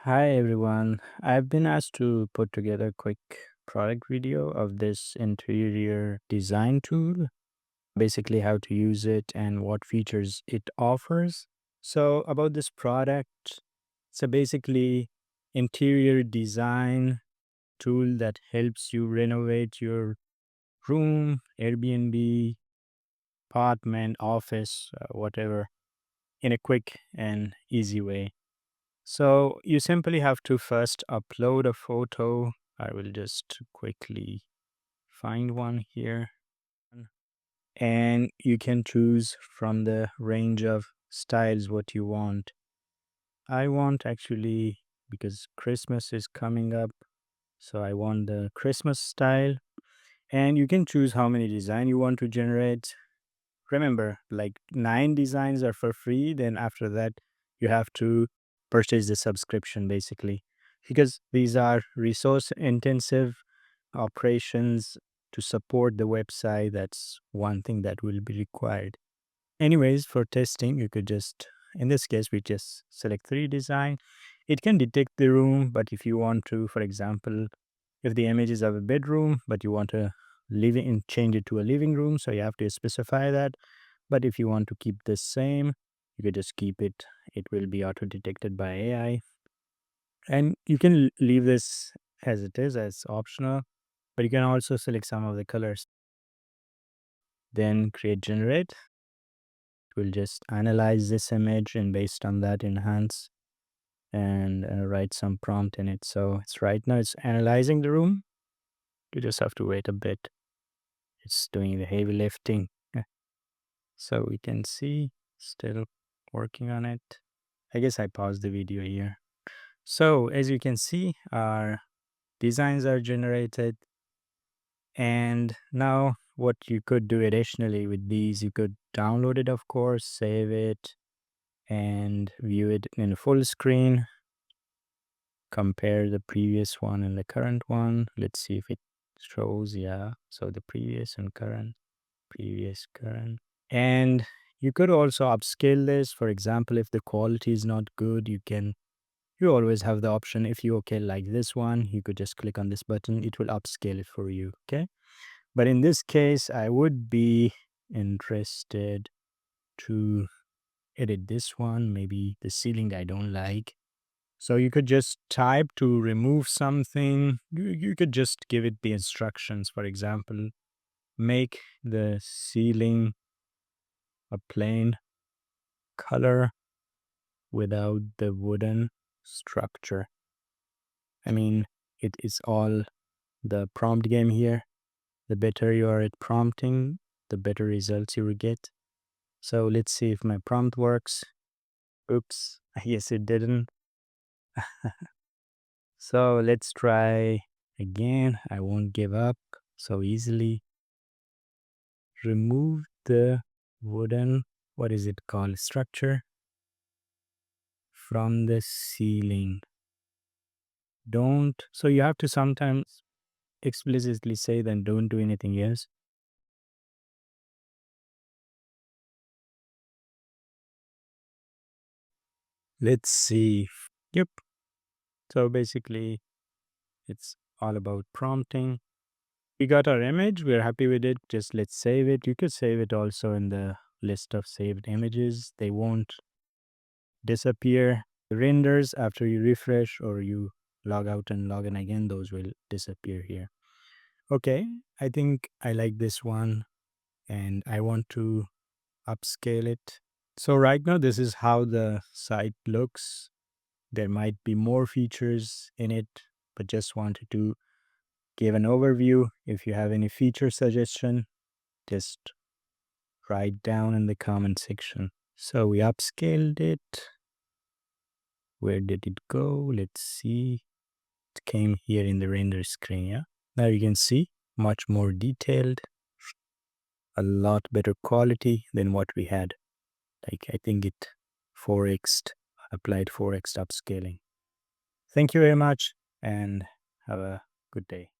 Hi everyone. I've been asked to put together a quick product video of this interior design tool, basically how to use it and what features it offers. So about this product, it's a basically interior design tool that helps you renovate your room, Airbnb, apartment, office, whatever, in a quick and easy way. So you simply have to first upload a photo. I will just quickly find one here. And you can choose from the range of styles what you want. I want actually, because Christmas is coming up, so I want the Christmas style. And you can choose how many design you want to generate. Remember, like 9 designs are for free. Then after that, you have to purchase the subscription basically, because these are resource intensive operations to support the website. That's one thing that will be required. Anyways, for testing, you could just, in this case, we just select 3 design. It can detect the room, but if you want to, for example, if the image is of a bedroom, but you want to change it to a living room, so you have to specify that. But if you want to keep the same, you could just keep it. It will be auto detected by AI. And you can leave this as it is, as optional, but you can also select some of the colors. Then create generate. It will just analyze this image and based on that enhance and write some prompt in it. So it's right now it's analyzing the room. You just have to wait a bit. It's doing the heavy lifting. So we can see still working on it. I guess I paused the video here. So as you can see, our designs are generated. And now what you could do additionally with these, you could download it, of course, save it and view it in full screen. Compare the previous one and the current one. Let's see if it shows. Yeah. So the previous and current, previous, current. And you could also upscale this. For example, if the quality is not good, you always have the option. If you okay like this one, you could just click on this button. It will upscale it for you. Okay. But in this case, I would be interested to edit this one, maybe the ceiling I don't like. So you could just type to remove something. You could just give it the instructions. For example, make the ceiling a plain color without the wooden structure. I mean, it is all the prompt game here. The better you are at prompting, the better results you will get. So let's see if my prompt works. Oops, I guess it didn't. So let's try again. I won't give up so easily. Remove the wooden, what is it called, structure from the ceiling. Don't, so you have to sometimes explicitly say then don't do anything else. Let's see. Yep. So basically, it's all about prompting. We got our image. We're happy with it. Just let's save it. You could save it also in the list of saved images. They won't disappear. The renders after you refresh or you log out and log in again, those will disappear here. Okay, I think I like this one and I want to upscale it. So right now, this is how the site looks. There might be more features in it, but just wanted to give an overview. If you have any feature suggestion, just write down in the comment section. So we upscaled it. Where did it go? Let's see. It came here in the render screen. Yeah. Now you can see much more detailed, a lot better quality than what we had. Like I think it 4x applied 4x upscaling. Thank you very much and have a good day.